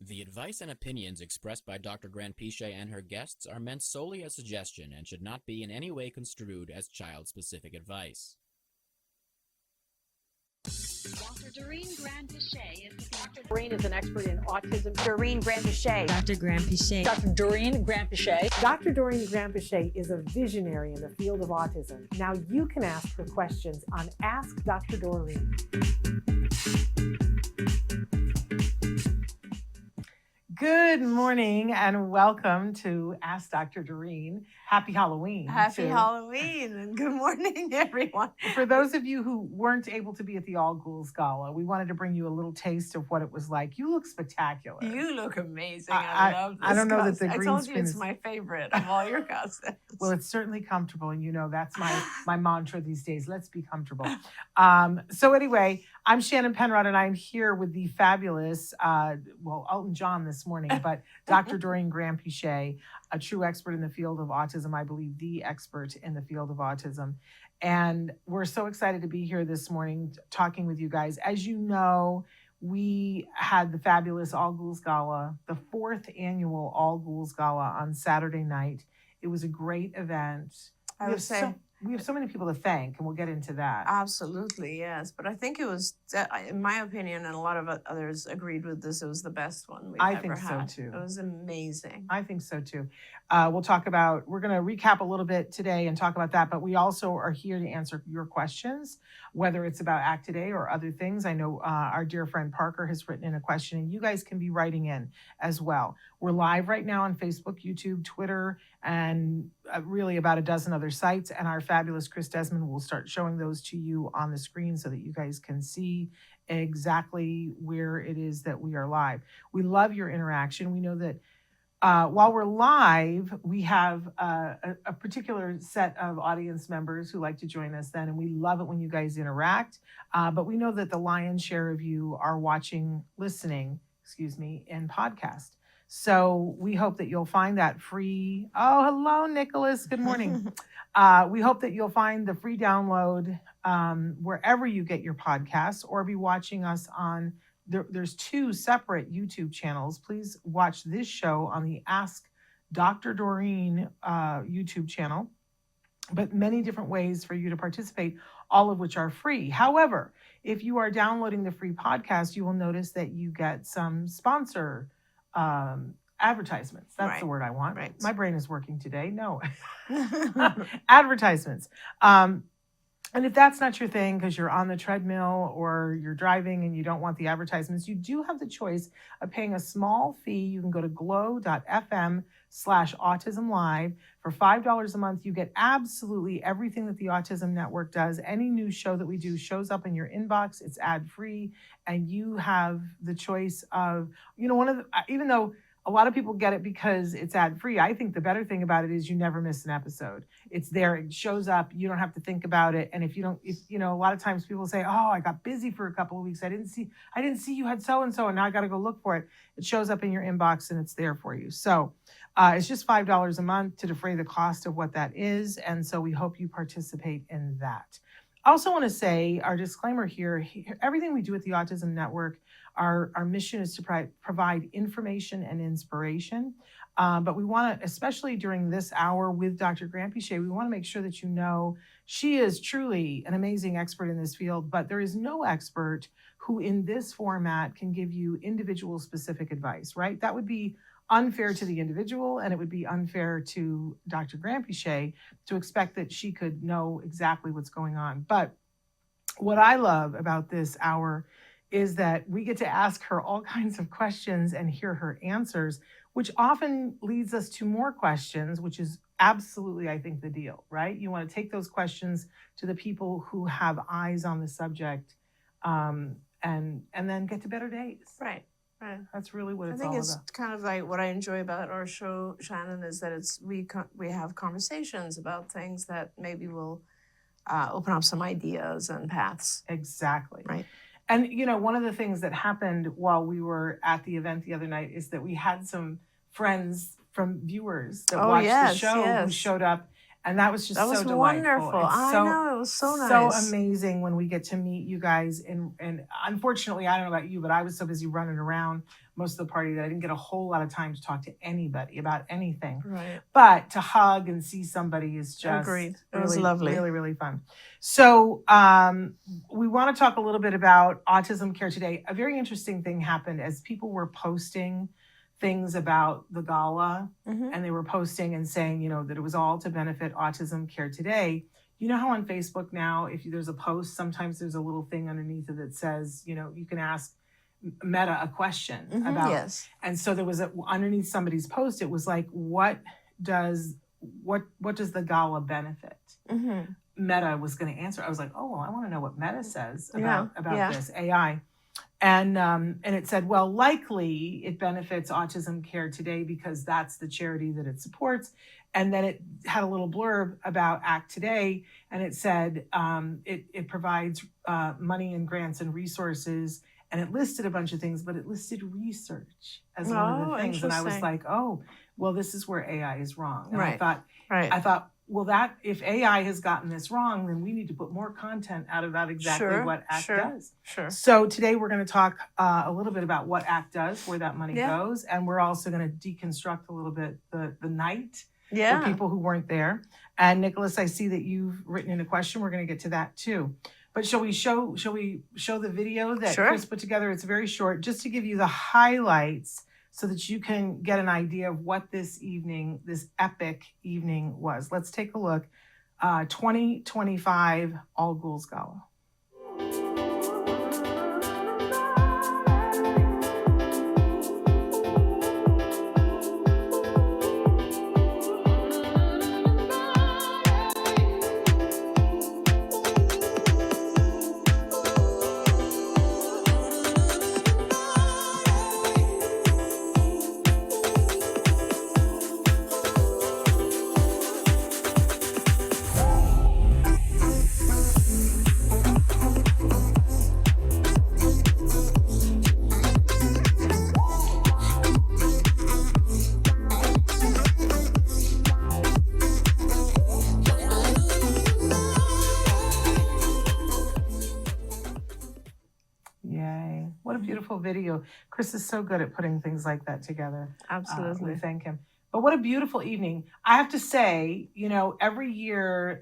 The advice and opinions expressed by Dr. Granpeesheh and her guests are meant solely as suggestion and should not be in any way construed as child-specific advice. Dr. Doreen Granpeesheh is Dr. Doreen is an expert in autism. Doreen Granpeesheh. Dr. Granpeesheh. Dr. Doreen Granpeesheh. Dr. Doreen Granpeesheh is a visionary in the field of autism. Now you can ask her questions on Ask Dr. Doreen. Good morning and welcome to Ask Dr. Doreen. Happy Halloween. Happy Halloween and good morning, everyone. For those of you who weren't able to be at the All Ghouls Gala, we wanted to bring you a little taste of what it was like. You look spectacular. You look amazing. I love this I don't know that the costume. green I told screen you it's is... my favorite of all your costumes. Well, it's certainly comfortable, and you know that's my mantra these days. Let's be comfortable. So anyway, I'm Shannon Penrod, and I'm here with the fabulous, Elton John this morning, but Dr. Doreen Granpeesheh, a true expert in the field of autism, I believe the expert in the field of autism. And we're so excited to be here this morning talking with you guys. As you know, we had the fabulous All Ghouls Gala, the 4th annual All Ghouls Gala on Saturday night. It was a great event. I would say we have so many people to thank, and we'll get into that. absolutely, yes. But I think it was, in my opinion, and a lot of others agreed with this, it was the best one we've ever think so, had. too. It was amazing. I think so too. We're going to recap a little bit today and talk about that, but we also are here to answer your questions, whether it's about Act Today or other things. I know our dear friend Parker has written in a question, and you guys can be writing in as well. We're live right now on Facebook, YouTube, Twitter, and really about a dozen other sites. And our fabulous Chris Desmond will start showing those to you on the screen so that you guys can see exactly where it is that we are live. We love your interaction. We know that while we're live, we have a particular set of audience members who like to join us then, and we love it when you guys interact. But we know that the lion's share of you are listening, in podcast. So we hope that you'll find that free. Oh, hello, Nicholas. Good morning. We hope that you'll find the free download wherever you get your podcasts, or be watching us on. There's 2 separate YouTube channels. Please watch this show on the Ask Dr. Doreen YouTube channel, but many different ways for you to participate, all of which are free. However, if you are downloading the free podcast, you will notice that you get some sponsor advertisements. That's Right. the word I want. Right. My brain is working today. No. Advertisements. And if that's not your thing, because you're on the treadmill or you're driving and you don't want the advertisements, you do have the choice of paying a small fee. You can go to glow.fm/autism-live. For $5 a month, you get absolutely everything that the Autism Network does. Any new show that we do shows up in your inbox. It's ad-free, and you have the choice of, even though a lot of people get it because it's ad-free, I think the better thing about it is you never miss an episode. It's there, it shows up, you don't have to think about it. And if a lot of times people say, oh, I got busy for a couple of weeks, I didn't see you had so-and-so, and now I got to go look for it. It shows up in your inbox and it's there for you. So it's just $5 a month to defray the cost of what that is. And so we hope you participate in that. I also want to say our disclaimer here, everything we do at the Autism Network, our mission is to provide information and inspiration. But we want to, especially during this hour with Dr. Granpeesheh, we want to make sure that you know she is truly an amazing expert in this field, but there is no expert who in this format can give you individual specific advice, right? That would be unfair to the individual, and it would be unfair to Dr. Granpeesheh to expect that she could know exactly what's going on. But what I love about this hour is that we get to ask her all kinds of questions and hear her answers, which often leads us to more questions, which is absolutely, I think, the deal, right? You want to take those questions to the people who have eyes on the subject, and then get to better days. Right. That's really what it's I think all it's about. kind of like what I enjoy about our show, Shannon, is that we have conversations about things that maybe will open up some ideas and paths. Exactly. Right. And, one of the things that happened while we were at the event the other night is that we had some friends from viewers that watched the show who showed up And that was just That was so delightful. wonderful. It's I so, know, it was so so nice. amazing when we get to meet you guys. And unfortunately, I don't know about you, but I was so busy running around most of the party that I didn't get a whole lot of time to talk to anybody about anything. Right. But to hug and see somebody is just Agreed. It really, was lovely. really, really fun. So we want to talk a little bit about Autism Care Today. A very interesting thing happened as people were posting things about the gala, Mhm. and they were posting and saying, you know, that it was all to benefit Autism Care Today. You know how on Facebook now, if there's a post, sometimes there's a little thing underneath it that says, you know, you can ask Meta a question Mhm, about. yes. And so there was underneath somebody's post, it was like, what does the gala benefit? Mm-hmm. Meta was going to answer. I was like, oh, well, I want to know what Meta says about Yeah. this AI. And it said, well, likely it benefits Autism Care Today because that's the charity that it supports. And then it had a little blurb about ACT Today, and it said it provides money and grants and resources, and it listed a bunch of things, but it listed research as one of the things. And I was Interesting. like, oh, well, this is where AI is wrong. And Right. I thought, well, that if AI has gotten this wrong, then we need to put more content out about exactly Sure, what ACT sure. does. Sure. So today we're going to talk a little bit about what ACT does, where that money Yeah. goes, and we're also going to deconstruct a little bit the night Yeah. for people who weren't there. And Nicholas, I see that you've written in a question. We're going to get to that too. But shall we show the video that Sure. Chris put together? It's very short, just to give you the highlights so that you can get an idea of what this epic evening was. Let's take a look. 2025 All Ghouls Gala. Yay. What a beautiful video. Chris is so good at putting things like that together. Absolutely. We thank him. But what a beautiful evening. I have to say, you know, every year,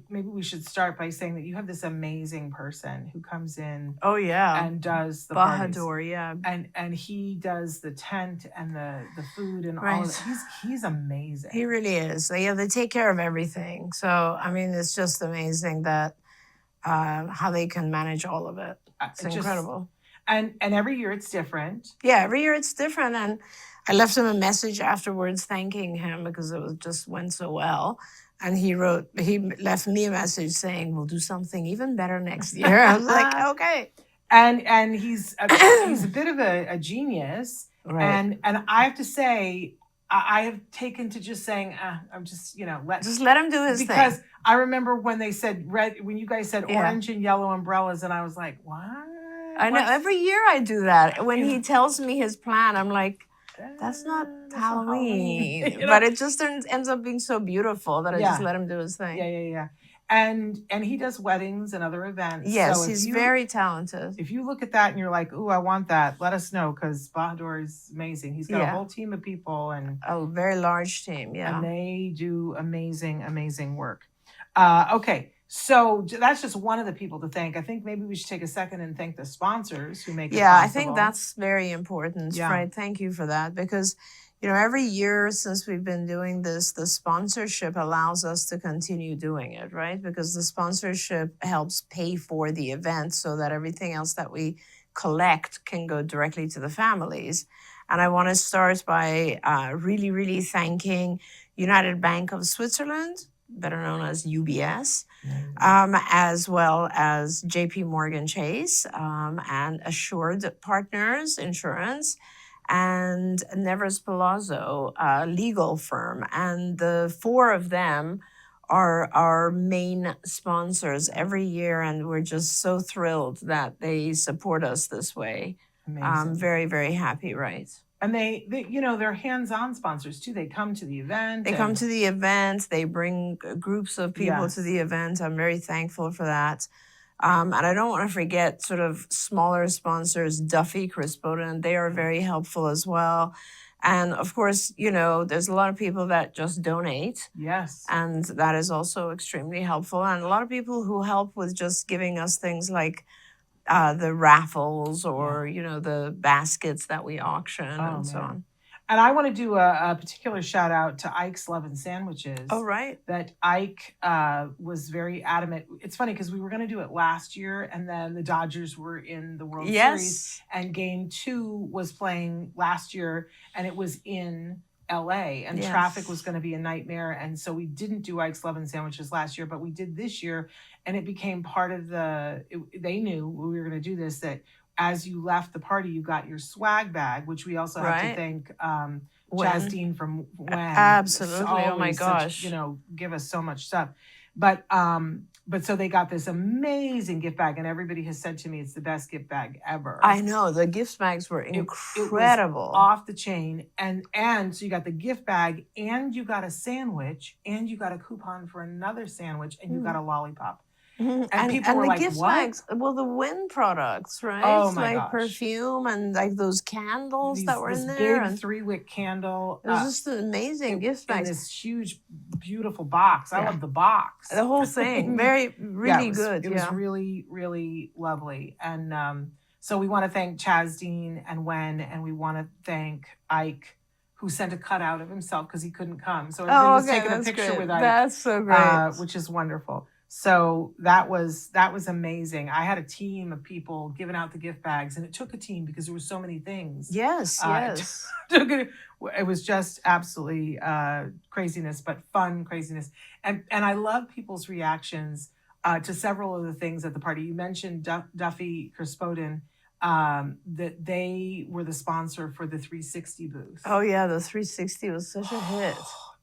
maybe we should start by saying that you have this amazing person who comes in Oh yeah. and does the parties. Bahadur, yeah. And he does the tent and the food and all Right. of that. He's amazing. He really is. Yeah, they take care of everything. So I mean, it's just amazing that how they can manage all of it. It's Just- incredible. And every year it's different. Yeah, every year it's different. And I left him a message afterwards thanking him because it was just went so well. And he left me a message saying, we'll do something even better next year. I was like, okay. And he's a bit of a genius. Right. And I have to say, I have taken to just saying, I'm just, you know, Just let him do his because thing. I remember when they said when you guys said Yeah. orange and yellow umbrellas, and I was like, what? I know. What? Every year I do that. When Yeah. he tells me his plan, I'm like, that's not Halloween. You know? But it just ends up being so beautiful that I just Yeah. let him do his thing. Yeah. And he does weddings and other events. Yes, So if he's you- very talented. If you look at that and you're like, ooh, I want that, let us know, because Bahadur is amazing. He's got a Yeah. whole team of people, and A very large team, yeah. and they do amazing work. Okay, so that's just one of the people to thank. I think maybe we should take a second and thank the sponsors who make it Yeah, I possible. think that's very important, Yeah. right? Thank you for that because, you know, every year since we've been doing this, the sponsorship allows us to continue doing it, right? Because the sponsorship helps pay for the event so that everything else that we collect can go directly to the families. And I want to start by really thanking United Bank of Switzerland, better known as UBS, as well as JP Morgan Chase and Assured Partners Insurance and Nevers Palazzo legal firm. And the four of them are our main sponsors every year. And we're just so thrilled that they support us this way. Amazing. Very, very happy, right? And they they're hands-on sponsors too. They come to the event. They come to the event. They bring groups of people to Yes. the event. I'm very thankful for that. And I don't want to forget sort of smaller sponsors, Duffy, Chris Bowden. They are very helpful as well. And of course, there's a lot of people that just donate. Yes. And that is also extremely helpful. And a lot of people who help with just giving us things like the raffles or, the baskets that we auction and so on. And I want to do a particular shout out to Ike's Love and Sandwiches. Oh, right. That Ike was very adamant. It's funny because we were going to do it last year, and then the Dodgers were in the World Series, and Game 2 was playing last year, and it was in LA, and traffic was going to be a nightmare. And so we didn't do Ike's Love and Sandwiches last year, but we did this year, and it became part of they knew we were going to do this, that as you left the party, you got your swag bag, which we also have to thank Chaz Dean from When. Absolutely. Oh my gosh. Give us so much stuff. But so they got this amazing gift bag, and everybody has said to me it's the best gift bag ever. I know, the gift bags were incredible. It was off the chain. And so you got the gift bag, and you got a sandwich, and you got a coupon for another sandwich, and you got a lollipop. And people were the like, gift what? bags, well, the Win products, right? Oh my like gosh. Perfume and like those candles that were in there. This big 3-wick candle. It was just an amazing gift bag. In this huge, beautiful box. I love the box. The whole thing. Really good. It was really, really lovely. And so we want to thank Chaz Dean and Wen, and we want to thank Ike, who sent a cutout of himself because he couldn't come. So everybody was taking a picture with Ike. That's so great. Which is wonderful. So that was amazing. I had a team of people giving out the gift bags, and it took a team because there were so many things. Yes. It was just absolutely craziness, but fun craziness. And I love people's reactions to several of the things at the party. You mentioned Duffy, Chris Bowden, that they were the sponsor for the 360 booth. Oh yeah, the 360 was such a hit.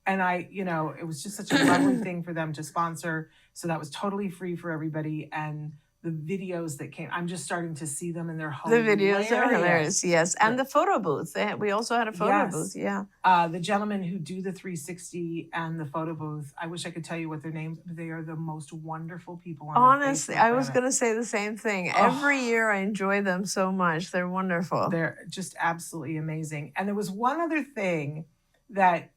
And it was just such a lovely thing for them to sponsor. So that was totally free for everybody. And the videos that came, I'm just starting to see them, and they're hilarious. The videos are hilarious, yes. And the photo booth. We also had a photo booth, yeah. The gentlemen who do the 360 and the photo booth, I wish I could tell you what their names, but they are the most wonderful people on Honestly, the face of the I was planet. going to say the same thing. Every year I enjoy them so much. They're wonderful. They're just absolutely amazing. And there was one other thing that,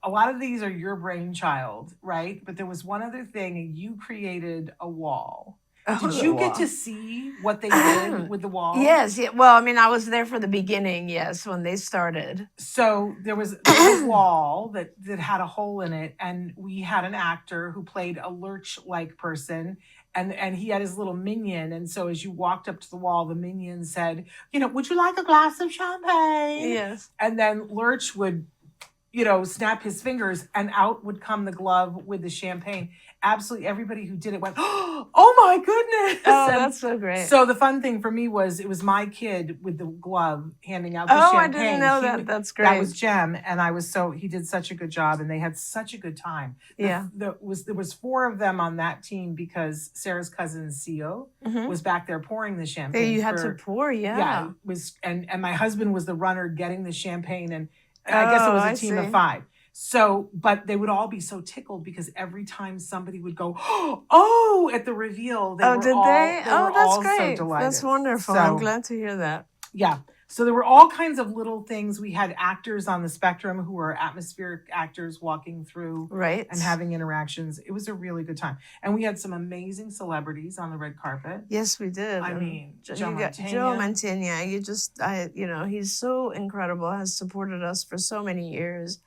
a lot of these are your brainchild, right? But there was one other thing, and you created a wall. Did you get to see what they did with the wall? Yes. Yeah. Well, I mean, I was there for the beginning, yes, when they started. So there was a wall that had a hole in it, and we had an actor who played a lurch-like person, and he had his little minion. And so as you walked up to the wall, the minion said, would you like a glass of champagne? Yes. And then Lurch would snap his fingers, and out would come the glove with the champagne. Absolutely everybody who did it went, oh my goodness. Oh, that's so great. So the fun thing for me was, it was my kid with the glove handing out the champagne. I didn't know that. That's great. That was Jem, and he did such a good job, and they had such a good time. There was 4 of them on that team because Sarah's cousin Sio was back there pouring the champagne. You had to pour, Yeah. It was, and my husband was the runner getting the champagne, and I guess it was a team of 5. So, but they would all be so tickled because every time somebody would go, oh, at the reveal, they were that's great. So delighted. That's wonderful. So, I'm glad to hear that. Yeah. So there were all kinds of little things. We had actors on the spectrum who were atmospheric actors walking through and having interactions. It was a really good time. And we had some amazing celebrities on the red carpet. Yes, we did. I mean, Joe Mantegna. He's so incredible, has supported us for so many years.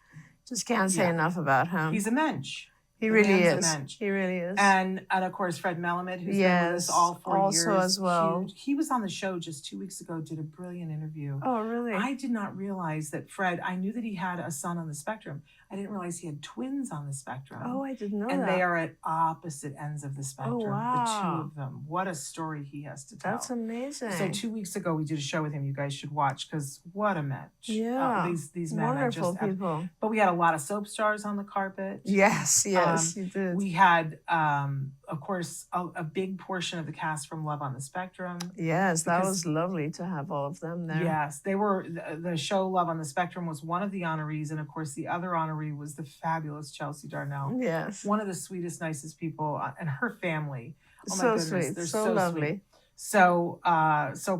Just can't say enough about him. He's a mensch. He really is. He really is. And of course, Fred Melamed, who's been with us all 4 years. Also as well. He was on the show just 2 weeks ago, did a brilliant interview. Oh, really? I did not realize that Fred, I knew that he had a son on the spectrum. I didn't realize he had twins on the spectrum. Oh, I didn't know that. And they are at opposite ends of the spectrum. Oh, wow. The 2 of them. What a story he has to tell. That's amazing. So 2 weeks ago, we did a show with him. You guys should watch, because what a match. Yeah. These men wonderful are just people. But we had a lot of soap stars on the carpet. Yes, you did. We had of course, a big portion of the cast from Love on the Spectrum. Yes, that Because- was lovely to have all of them there. Yes, they were. The show Love on the Spectrum was one of the honorees, and of course, the other honoree was the fabulous Chelsea Darnell, Yes. one of the sweetest, nicest people, and her family. Oh my So goodness, sweet, they're so so lovely. sweet. So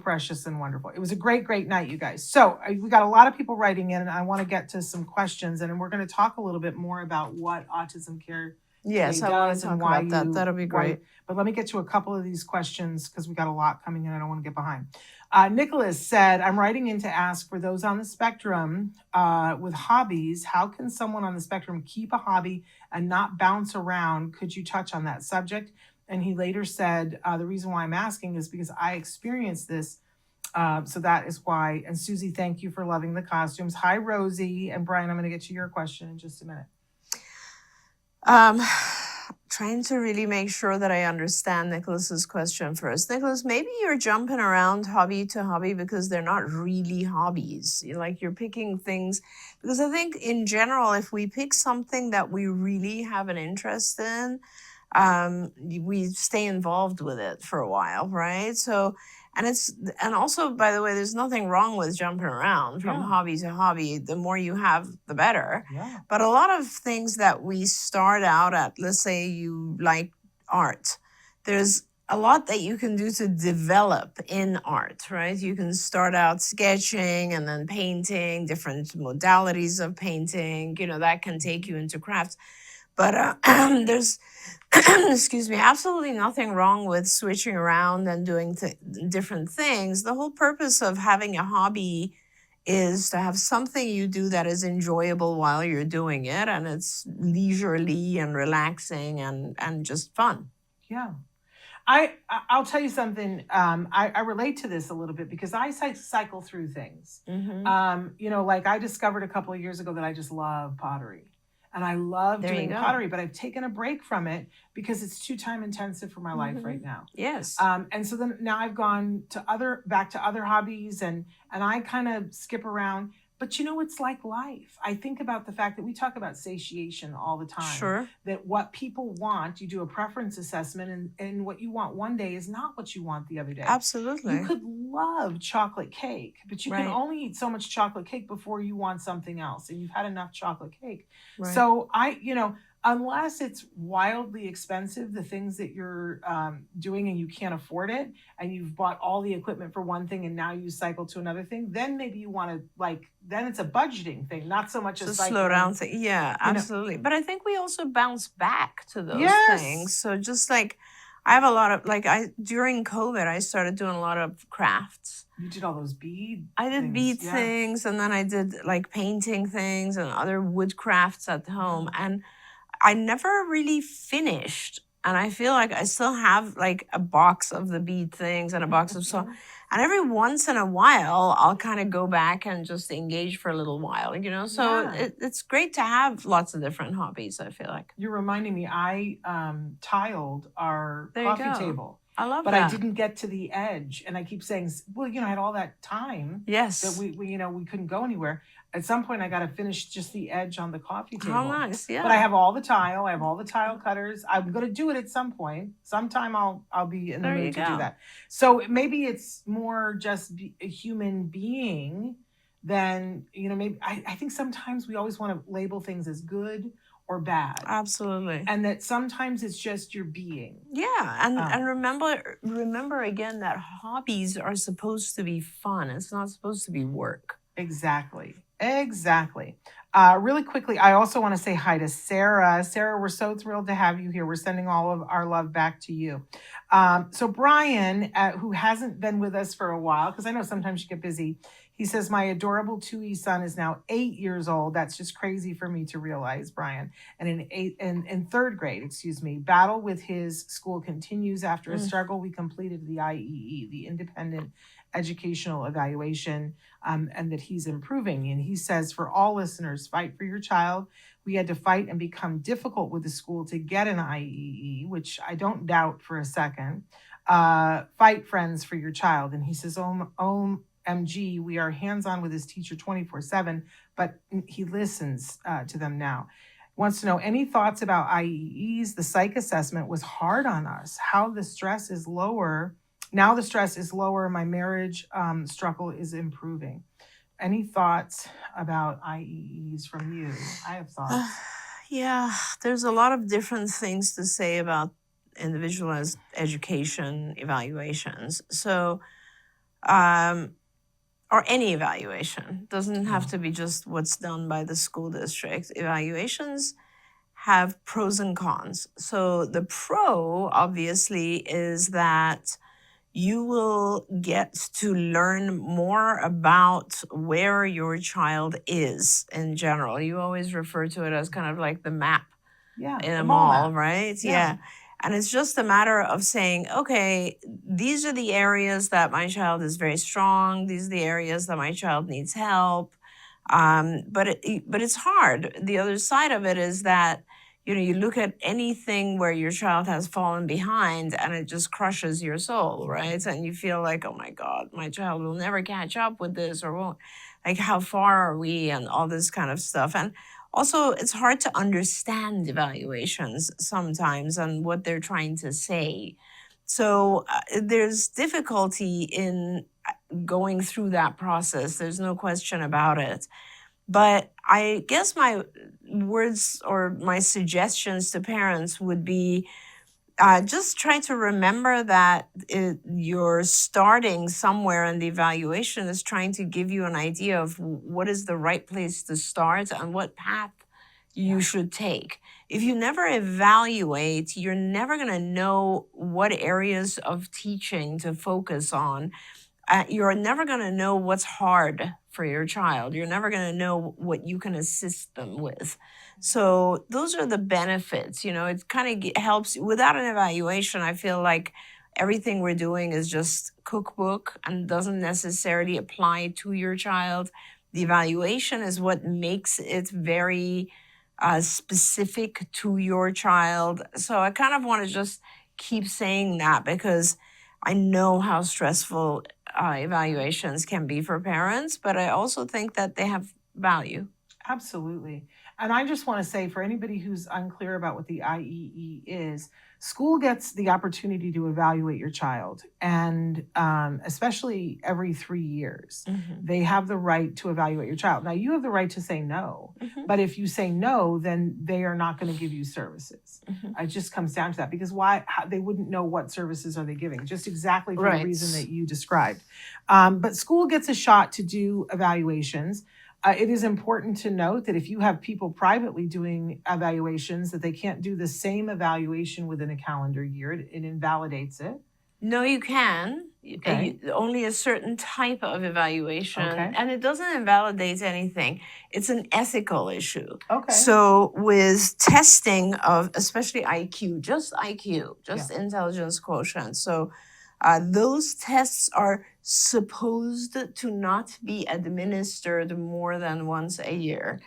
precious and wonderful. It was a great, great night, you guys. So we got a lot of people writing in, and I want to get to some questions, and we're going to talk a little bit more about what Autism Care Yes, Today I want does to and talk why about that. you- That'll be why- great. But let me get to a couple of these questions because we got a lot coming in. I don't want to get behind. Nicholas said, I'm writing in to ask for those on the spectrum with hobbies, how can someone on the spectrum keep a hobby and not bounce around? Could you touch on that subject? And he later said, the reason why I'm asking is because I experienced this. So that is why. And Susie, thank you for loving the costumes. Hi, Rosie. And Brian, I'm going to get to your question in just a minute. Trying to really make sure that I understand Nicholas's question first. Nicholas, maybe you're jumping around hobby to hobby because they're not really hobbies. You're picking things because I think in general, if we pick something that we really have an interest in, we stay involved with it for a while, right? So, and also, by the way, there's nothing wrong with jumping around from Yeah. hobby to hobby. The more you have, the better. Yeah. But a lot of things that we start out at, let's say you like art, there's a lot that you can do to develop in art, right? You can start out sketching and then painting, different modalities of painting, that can take you into crafts. But there's, excuse me, absolutely nothing wrong with switching around and doing different things. The whole purpose of having a hobby is to have something you do that is enjoyable while you're doing it, and it's leisurely and relaxing and just fun. Yeah. I'll tell you something. I relate to this a little bit because I cycle through things. Like I discovered a couple of years ago that I just love pottery. And I love There you doing go. pottery, but I've taken a break from it because it's too time intensive for my life right now. Yes. And so then now I've gone back to other hobbies and I kind of skip around. But it's like life. I think about the fact that we talk about satiation all the time. Sure. That what people want, you do a preference assessment, and what you want one day is not what you want the other day. Absolutely. You could love chocolate cake, but you can Right. only eat so much chocolate cake before you want something else, and you've had enough chocolate cake. Right. So unless it's wildly expensive, the things that you're doing and you can't afford it, and you've bought all the equipment for one thing and now you cycle to another thing, then maybe you want to then it's a budgeting thing, not so much It's a cycling. slow down thing. Yeah, You know- absolutely. But I think we also bounce back to those Yes. things. So just like I have a lot of during COVID, I started doing a lot of crafts. You did all those bead. I did things, bead yeah. things, and then I did painting things and other wood crafts at home. And I never really finished. And I feel like I still have a box of the bead things and a box of so. And every once in a while, I'll kind of go back and just engage for a little while, So Yeah. it's great to have lots of different hobbies, I feel like. You're reminding me, I tiled our There you coffee go. table, I love but that. I didn't get to the edge. And I keep saying, well, I had all that time Yes. that we couldn't go anywhere. At some point, I got to finish just the edge on the coffee table. How nice, yeah. But I have all the tile. I have all the tile cutters. I'm going to do it at some point. Sometime I'll be in the There you mood to do go. that. So maybe it's more just a human being than, maybe I think sometimes we always want to label things as good or bad. Absolutely. And that sometimes it's just your being. Yeah, and remember again that hobbies are supposed to be fun. It's not supposed to be work. Exactly. Really quickly, I also want to say hi to Sarah. Sarah, we're so thrilled to have you here. We're sending all of our love back to you. So Brian, who hasn't been with us for a while, because I know sometimes you get busy, he says, my adorable 2E son is now 8 years old. That's just crazy for me to realize, Brian. And in third grade, battle with his school continues after a struggle. We completed the IEE, the Independent Educational Evaluation, and that he's improving. And he says, for all listeners, fight for your child. We had to fight and become difficult with the school to get an IEE, which I don't doubt for a second. Fight, friends, for your child. And he says, OMG, we are hands-on with his teacher 24/7, but he listens to them now. wants to know any thoughts about IEEs. The psych assessment was hard on us. How the stress is lower. Now the stress is lower. My marriage struggle is improving. Any thoughts about IEEs from you? I have thoughts. Yeah, there's a lot of different things to say about individualized education evaluations. So, or any evaluation doesn't have to be just what's done by the school district. Evaluations have pros and cons. So the pro obviously is that you will get to learn more about where your child is in general. You always refer to it as kind of like the map Yeah, in the a mall mall, map. right? Yeah. Yeah. And it's just a matter of saying, okay, these are the areas that my child is very strong. These are the areas that my child needs help. But it's hard. The other side of it is that, you know, you look at anything where your child has fallen behind and it just crushes your soul, right? And you feel like, oh my God, my child will never catch up with this, or won't. Like, how far are we, and all this kind of stuff. And also, it's hard to understand evaluations sometimes and what they're trying to say. So there's difficulty in going through that process. There's no question about it. But I guess my words or my suggestions to parents would be just try to remember that you're starting somewhere, and the evaluation is trying to give you an idea of what is the right place to start and what path you should take. If you never evaluate, you're never going to know what areas of teaching to focus on. You're never going to know what's hard for your child. You're never going to know what you can assist them with. So those are the benefits. You know, it kind of helps. Without an evaluation, I feel like everything we're doing is just cookbook and doesn't necessarily apply to your child. The evaluation is what makes it very specific to your child. So I kind of want to just keep saying that, because I know how stressful evaluations can be for parents, but I also think that they have value. Absolutely. And I just want to say, for anybody who's unclear about what the IEE is, school gets the opportunity to evaluate your child, and especially every 3 years. They have the right to evaluate your child. Now, you have the right to say no, but if you say no, then they are not going to give you services. It just comes down to that, because they wouldn't know what services are they giving, just exactly for the reason that you described. But school gets a shot to do evaluations. It is important to note that if you have people privately doing evaluations, that they can't do the same evaluation within a calendar year. It invalidates it. No, you can. Okay. Only a certain type of evaluation. Okay. And it doesn't invalidate anything. It's an ethical issue. Okay. So with testing of especially IQ, just intelligence quotient. So those tests are supposed to not be administered more than once a year,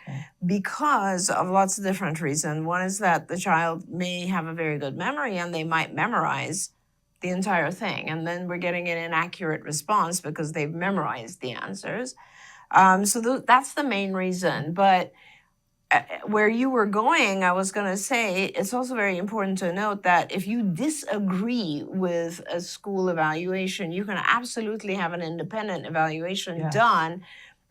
because of lots of different reasons. One is that the child may have a very good memory and they might memorize the entire thing, and then we're getting an inaccurate response because they've memorized the answers. So that's the main reason. But where you were going, I was going to say, it's also very important to note that if you disagree with a school evaluation, you can absolutely have an independent evaluation done,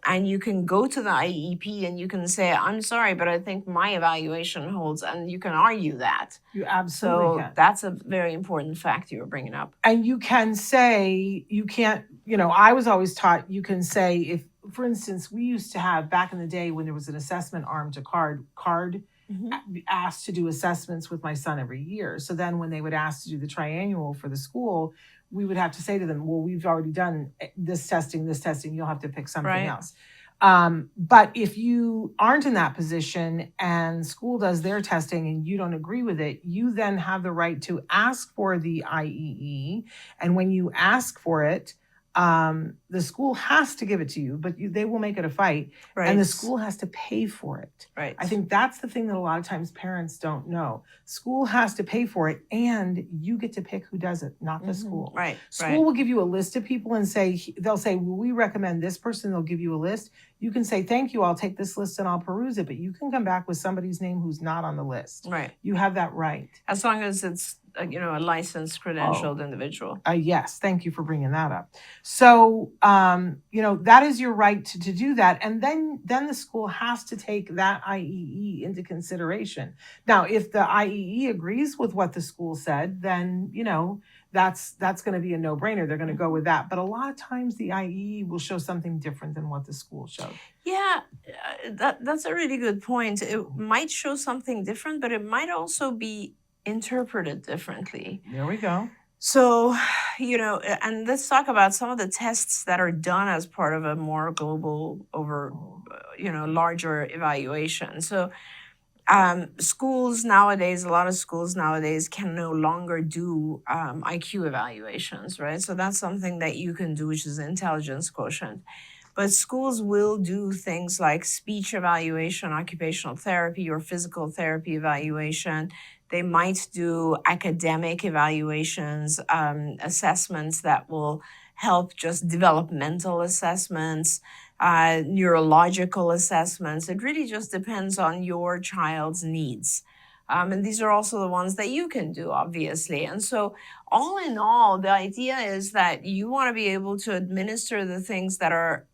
and you can go to the IEP and you can say, I'm sorry, but I think my evaluation holds, and you can argue that. You absolutely can. That's a very important fact you were bringing up. And you can say, you can't, I was always taught you can say, if, for instance, we used to have back in the day when there was an assessment arm to card asked to do assessments with my son every year. So then when they would ask to do the triannual for the school, we would have to say to them, well, we've already done this testing, you'll have to pick something else. But if you aren't in that position and school does their testing and you don't agree with it, you then have the right to ask for the IEE. And when you ask for it, the school has to give it to you, but they will make it a fight, Right. and the school has to pay for it. Right. I think that's the thing that a lot of times parents don't know. School has to pay for it, and you get to pick who does it, not the school. Right. School will give you a list of people and they'll say, well, we recommend this person. They'll give you a list. You can say, thank you, I'll take this list and I'll peruse it, but you can come back with somebody's name who's not on the list. Right. You have that right. As long as it's a licensed, credentialed individual. Yes, thank you for bringing that up. So, that is your right to do that. And then the school has to take that IEE into consideration. Now, if the IEE agrees with what the school said, then, that's going to be a no-brainer. They're going to go with that. But a lot of times the IEE will show something different than what the school showed. Yeah, that's a really good point. It might show something different, but it might also be interpreted differently. There we go. So, and let's talk about some of the tests that are done as part of a more global larger evaluation. So, schools nowadays, a lot of schools nowadays can no longer do IQ evaluations, right? So that's something that you can do, which is intelligence quotient. But schools will do things like speech evaluation, occupational therapy, or physical therapy evaluation. They might do academic evaluations, assessments that will help, just developmental assessments, neurological assessments. It really just depends on your child's needs. And these are also the ones that you can do, obviously. And so all in all, the idea is that you want to be able to administer the things that are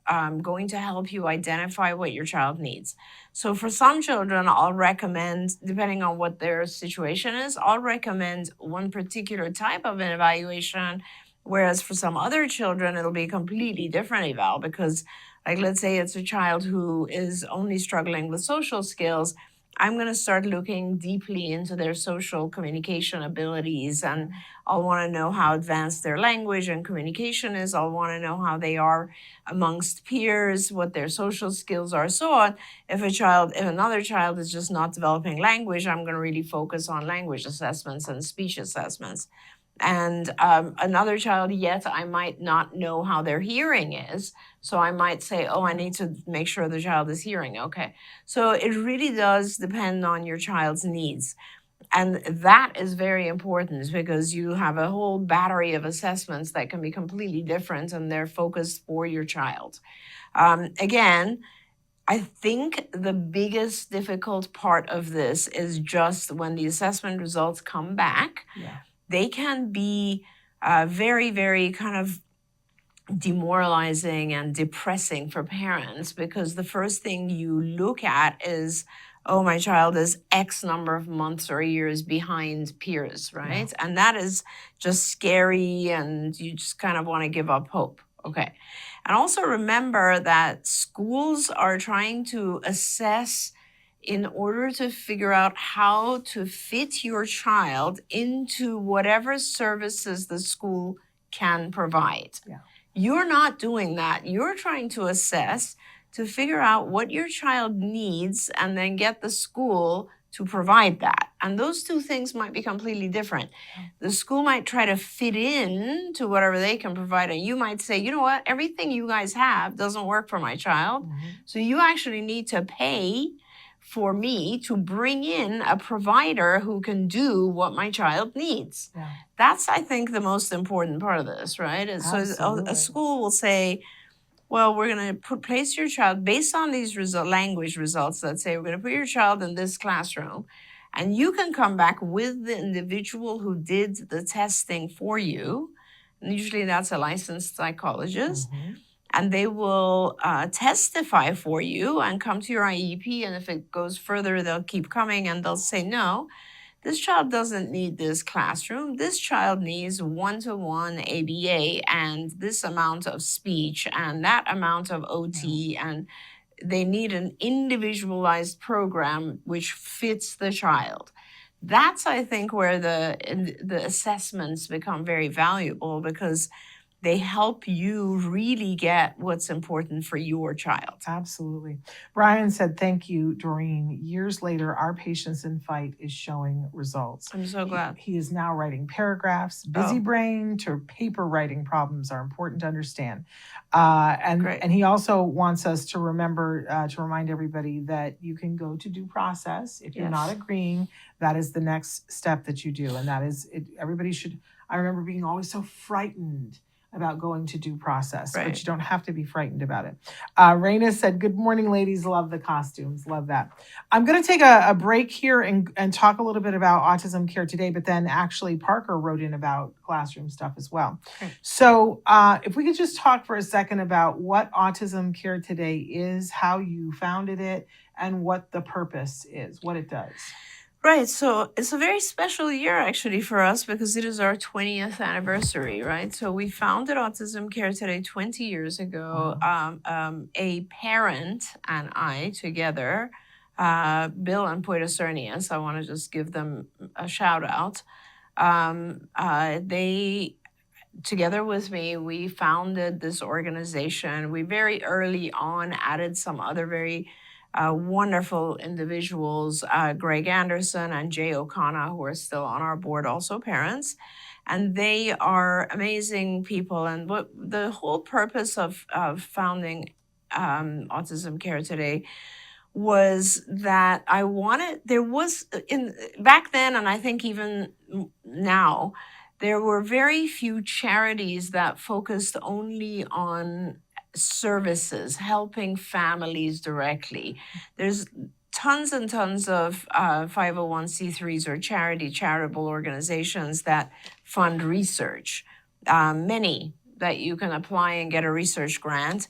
going to help you identify what your child needs. So for some children, I'll recommend, depending on what their situation is, I'll recommend one particular type of an evaluation, whereas for some other children, it'll be a completely different eval because, like, let's say it's a child who is only struggling with social skills. I'm going to start looking deeply into their social communication abilities, and I'll want to know how advanced their language and communication is. I'll want to know how they are amongst peers, what their social skills are, so on. If another child is just not developing language, I'm going to really focus on language assessments and speech assessments. And another child, yet I might not know how their hearing is. So I might say, I need to make sure the child is hearing. Okay. So it really does depend on your child's needs. And that is very important because you have a whole battery of assessments that can be completely different and they're focused for your child. Again, I think the biggest difficult part of this is just when the assessment results come back. Yeah. They can be very, very kind of demoralizing and depressing for parents because the first thing you look at is, my child is X number of months or years behind peers, right? Yeah. And that is just scary and you just kind of want to give up hope. Okay. And also remember that schools are trying to assess in order to figure out how to fit your child into whatever services the school can provide. Yeah. You're not doing that. You're trying to assess to figure out what your child needs and then get the school to provide that. And those two things might be completely different. The school might try to fit in to whatever they can provide. And you might say, you know what, everything you guys have doesn't work for my child. Mm-hmm. So you actually need to pay for me to bring in a provider who can do what my child needs. Yeah. That's, I think, the most important part of this, right? And so a school will say, well, we're going to place your child based on these language results. Let's say we're going to put your child in this classroom, and you can come back with the individual who did the testing for you. And usually that's a licensed psychologist. Mm-hmm. And they will testify for you and come to your IEP. And if it goes further, they'll keep coming and they'll say, no, this child doesn't need this classroom. This child needs one-to-one ABA and this amount of speech and that amount of OT. Yeah. And they need an individualized program which fits the child. That's, I think, where the assessments become very valuable because they help you really get what's important for your child. Absolutely. Brian said, thank you, Doreen. Years later, our patience in fight is showing results. I'm so glad. He is now writing paragraphs. Busy Oh. brain to paper writing problems are important to understand. Great. And he also wants us to remember, to remind everybody that you can go to due process. If you're not Yes. agreeing, that is the next step that you do. And that is, everybody should, I remember being always so frightened about going to due process, but Right. you don't have to be frightened about it. Raina said, good morning, ladies. Love the costumes. Love that. I'm going to take a break here and talk a little bit about Autism Care Today, but then actually Parker wrote in about classroom stuff as well. Okay. So if we could just talk for a second about what Autism Care Today is, how you founded it, and what the purpose is, what it does. Right. So it's a very special year actually for us because it is our 20th anniversary, right? So we founded Autism Care Today 20 years ago. A parent and I together, Bill and Puerto Cernias, I want to just give them a shout out. They, together with me, we founded this organization. We very early on added some other very wonderful individuals, Greg Anderson and Jay O'Connor, who are still on our board, also parents. And they are amazing people. And what the whole purpose of founding Autism Care Today was that I wanted, there was, back then, and I think even now, there were very few charities that focused only on services, helping families directly. There's tons and tons of 501c3s or charitable organizations that fund research, many that you can apply and get a research grant,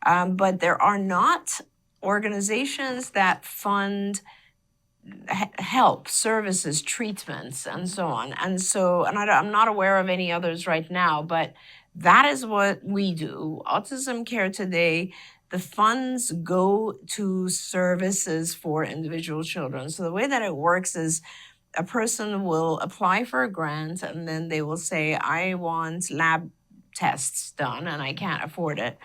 but there are not organizations that fund help, services, treatments, and so on. And so, I'm not aware of any others right now, but that is what we do. Autism Care Today, the funds go to services for individual children. So the way that it works is a person will apply for a grant and then they will say, I want lab tests done and I can't afford it.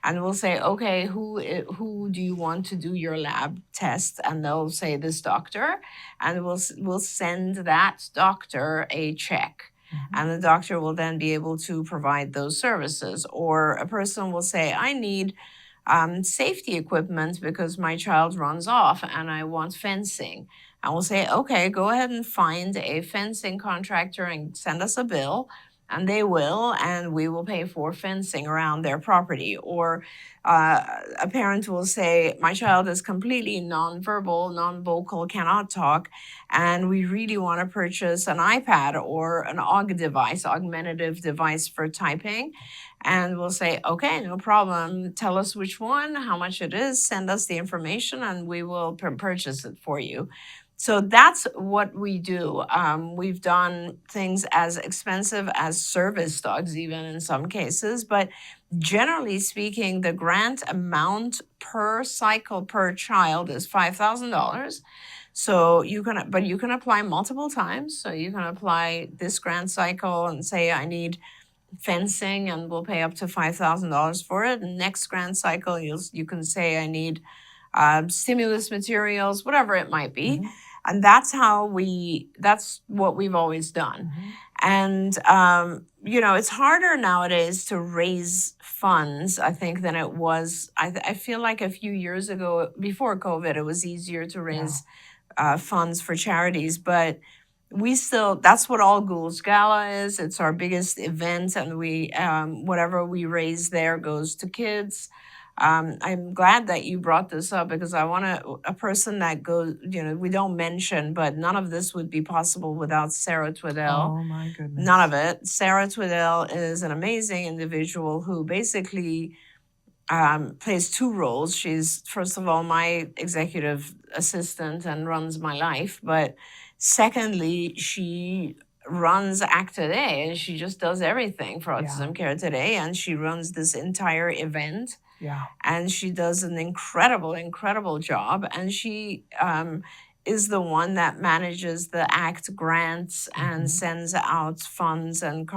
And we'll say, okay, who do you want to do your lab test? And they'll say this doctor, and we'll send that doctor a check. And the doctor will then be able to provide those services. Or a person will say, I need safety equipment because my child runs off and I want fencing. And we'll say, okay, go ahead and find a fencing contractor and send us a bill. And they will, and we will pay for fencing around their property. Or a parent will say, my child is completely nonverbal, non-vocal, cannot talk, and we really want to purchase an iPad or an AUG device, augmentative device for typing. And we'll say, okay, no problem. Tell us which one, how much it is, send us the information, and we will purchase it for you. So that's what we do. We've done things as expensive as service dogs, even in some cases, but generally speaking, the grant amount per cycle per child is $5,000. So you can apply multiple times. So you can apply this grant cycle and say, I need fencing, and we'll pay up to $5,000 for it. And next grant cycle, you can say, I need stimulus materials, whatever it might be. And that's what we've always done. And, it's harder nowadays to raise funds, I think, than it was. I feel like a few years ago, before COVID, it was easier to raise funds for charities. But that's what All Ghouls Gala is. It's our biggest event, and whatever we raise there goes to kids. I'm glad that you brought this up because I want a person that goes, we don't mention, but none of this would be possible without Sarah Twiddell. Oh my goodness. None of it. Sarah Twiddell is an amazing individual who basically plays two roles. She's, first of all, my executive assistant and runs my life. But secondly, she runs Act Today, and she just does everything for Autism Care Today. And she runs this entire event. Yeah. And she does an incredible, incredible job. And she is the one that manages the ACT grants and Mhm. sends out funds and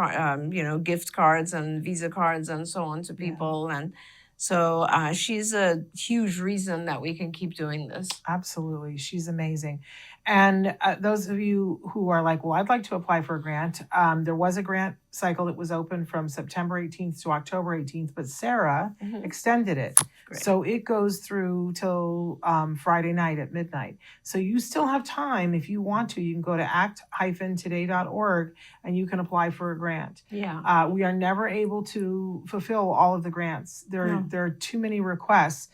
gift cards and Visa cards and so on to Yeah. people. And so she's a huge reason that we can keep doing this. Absolutely. She's amazing. And those of you who are like, well, I'd like to apply for a grant, there was a grant cycle that was open from September 18th to October 18th, but Sarah extended it. Great. So it goes through till Friday night at midnight. So you still have time if you want to. You can go to act-today.org and you can apply for a grant. Yeah. We are never able to fulfill all of the grants. There are too many requests.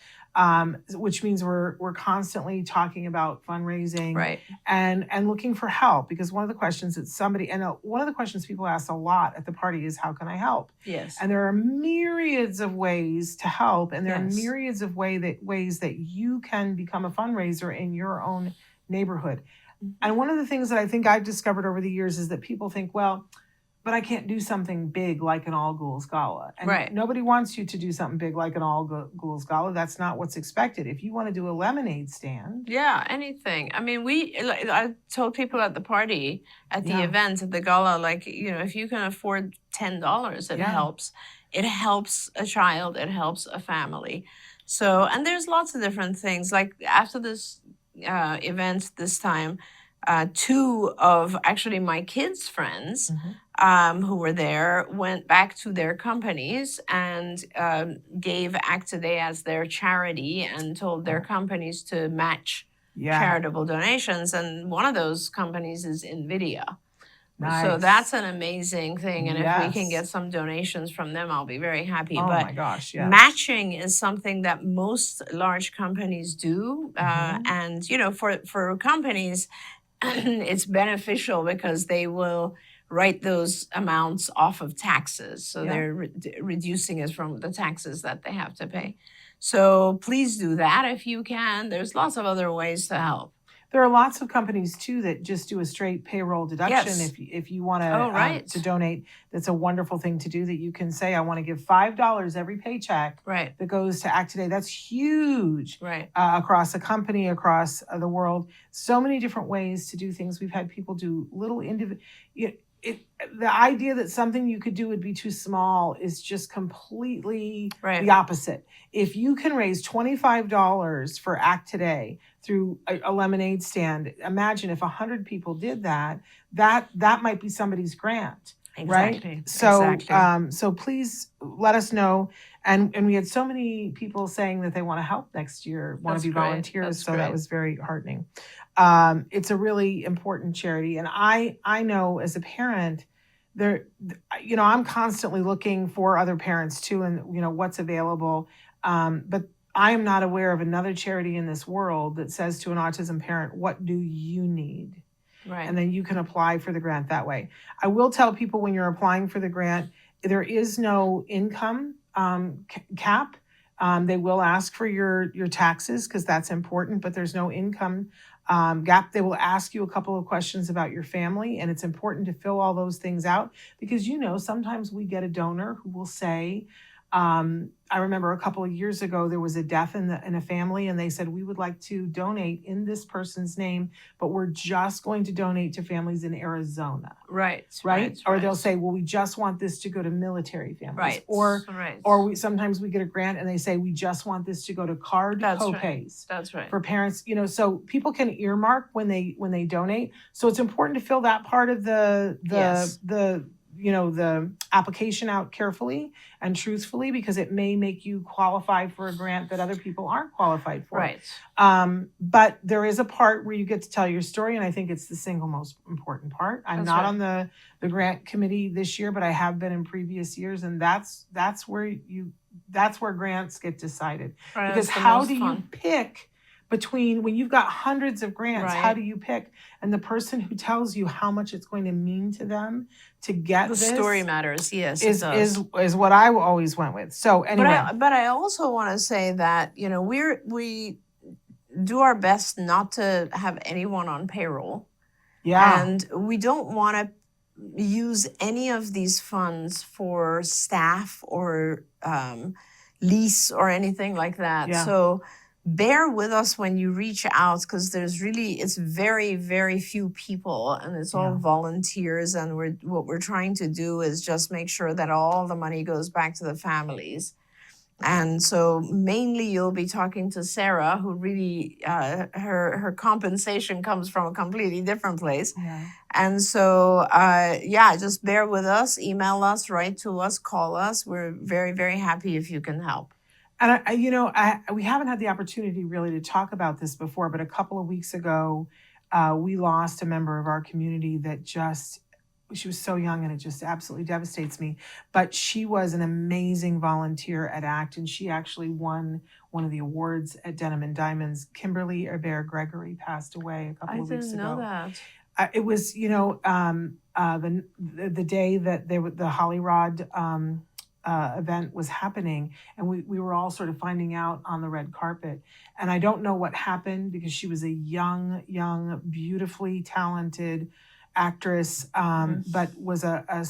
Which means we're constantly talking about fundraising, Right. and looking for help, because one of the questions that one of the questions people ask a lot at the party is, how can I help? Yes. And there are myriads of ways to help, and there Yes. are myriads of ways that you can become a fundraiser in your own neighborhood. And one of the things that I think I've discovered over the years is that people think, well, but I can't do something big like an All Ghouls Gala. And Right. nobody wants you to do something big like an All Ghouls Gala. That's not what's expected. If you want to do a lemonade stand. Yeah, anything. I mean, I told people at the party, at the Yeah. event, at the gala, like, if you can afford $10, it Yeah. helps. It helps a child, it helps a family. So, and there's lots of different things. Like after this event this time, two of actually my kids' friends who were there went back to their companies and gave Act Today as their charity and told their companies to match charitable donations. And one of those companies is NVIDIA. Nice. So that's an amazing thing. And if we can Yes. get some donations from them, I'll be very happy. Oh But my gosh, yes. matching is something that most large companies do. And, for companies, it's beneficial because they will write those amounts off of taxes. So they're reducing it from the taxes that they have to pay. So please do that if you can. There's lots of other ways to help. There are lots of companies too that just do a straight payroll deduction. Yes. If you want right. to donate, that's a wonderful thing to do. That you can say, I want to give $5 every paycheck Right. that goes to Act Today. That's huge. Right. Across a company, across the world. So many different ways to do things. We've had people do little the idea that something you could do would be too small is just completely Right. the opposite. If you can raise $25 for Act Today through a lemonade stand, imagine if 100 people did that might be somebody's grant. Exactly. Right? So, Exactly. so please let us know. And we had so many people saying that they want to help next year, want That's to be great. volunteers. That's So that great. was very heartening. It's a really important charity. And I know as a parent, I'm constantly looking for other parents too, and what's available. But I am not aware of another charity in this world that says to an autism parent, what do you need? Right. And then you can apply for the grant that way. I will tell people when you're applying for the grant, there is no income cap. They will ask for your taxes because that's important, but there's no income gap. They will ask you a couple of questions about your family, and it's important to fill all those things out because sometimes we get a donor who will say, I remember a couple of years ago, there was a death in a family, and they said, we would like to donate in this person's name, but we're just going to donate to families in Arizona. Right. Or they'll say, well, we just want this to go to military families. Right. Or right. sometimes we get a grant and they say, we just want this to go to card co-pays. That's right. For parents, so people can earmark when they donate. So it's important to fill that part of the application out carefully and truthfully, because it may make you qualify for a grant that other people aren't qualified for. Right. But there is a part where you get to tell your story, and I think it's the single most important part. I'm not on the grant committee this year, but I have been in previous years, and that's where grants get decided. Right, because how do you pick between, when you've got hundreds of grants, how do you pick? And the person who tells you how much it's going to mean to them to get the this story matters. Yes, is what I always went with. So anyway, but I also want to say that we do our best not to have anyone on payroll. Yeah, and we don't want to use any of these funds for staff or lease or anything like that. Yeah. So bear with us when you reach out, because it's very, very few people, and it's all Yeah. volunteers. And what we're trying to do is just make sure that all the money goes back to the families. And so mainly you'll be talking to Sarah, who really, her compensation comes from a completely different place. Yeah. And so, just bear with us, email us, write to us, call us. We're very, very happy if you can help. And we haven't had the opportunity really to talk about this before, but a couple of weeks ago, we lost a member of our community that she was so young, and it just absolutely devastates me. But she was an amazing volunteer at ACT, and she actually won one of the awards at Denim and Diamonds. Kimberly Herbert Gregory passed away a couple of weeks ago. I didn't know that. It was, the day that the Holly Rod event was happening, and we were all sort of finding out on the red carpet. And I don't know what happened, because she was a young, beautifully talented actress, but was a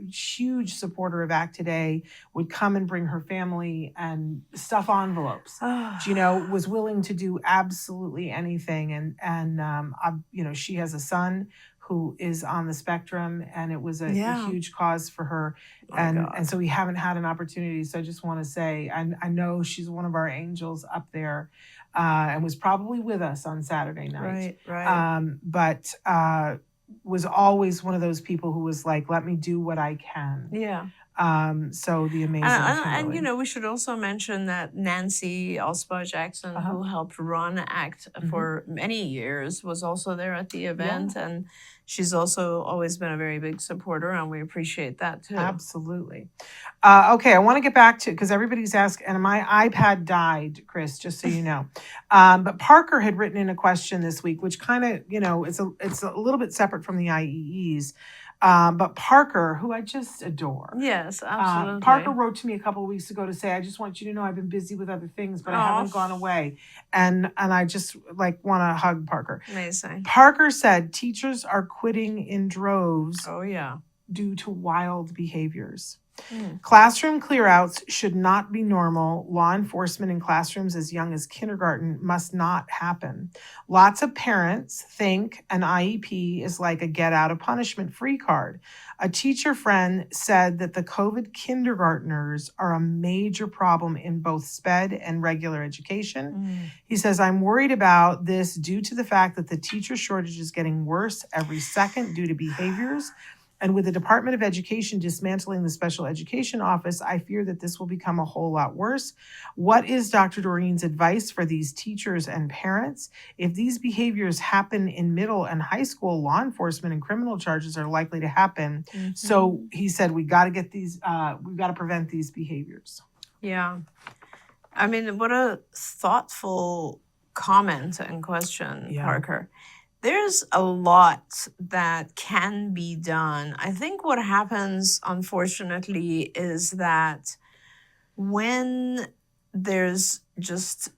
huge supporter of ACT Today, would come and bring her family and stuff envelopes. Was willing to do absolutely anything. And she has a son who is on the spectrum, and it was a huge cause for her. And so we haven't had an opportunity. So I just want to say, I know she's one of our angels up there, and was probably with us on Saturday night. Right. But was always one of those people who was like, let me do what I can. Yeah. So the amazing and we should also mention that Nancy Osbar Jackson, who helped run ACT for many years, was also there at the event. And she's also always been a very big supporter, and we appreciate that too. Absolutely. Okay, I want to get back to, because everybody's asking, and my iPad died, Chris, just so you know. But Parker had written in a question this week, which kind of, it's a little bit separate from the IEEs. But Parker, who I just adore. Yes, absolutely. Parker wrote to me a couple of weeks ago to say, I just want you to know I've been busy with other things, but I haven't gone away. And I just want to hug Parker. Amazing. Parker said teachers are quitting in droves. Oh, yeah. Due to wild behaviors. Classroom clearouts should not be normal. Law enforcement in classrooms as young as kindergarten must not happen. Lots of parents think an IEP is like a get out of punishment free card. A teacher friend said that the COVID kindergartners are a major problem in both SPED and regular education. He says, I'm worried about this due to the fact that the teacher shortage is getting worse every second due to behaviors. And with the Department of Education dismantling the special education office, I fear that this will become a whole lot worse. What is Dr. Doreen's advice for these teachers and parents? If these behaviors happen in middle and high school, law enforcement and criminal charges are likely to happen. So he said, we got to prevent these behaviors. Yeah. I mean, what a thoughtful comment and question, Parker. There's a lot that can be done. I think what happens, unfortunately, is that when there's just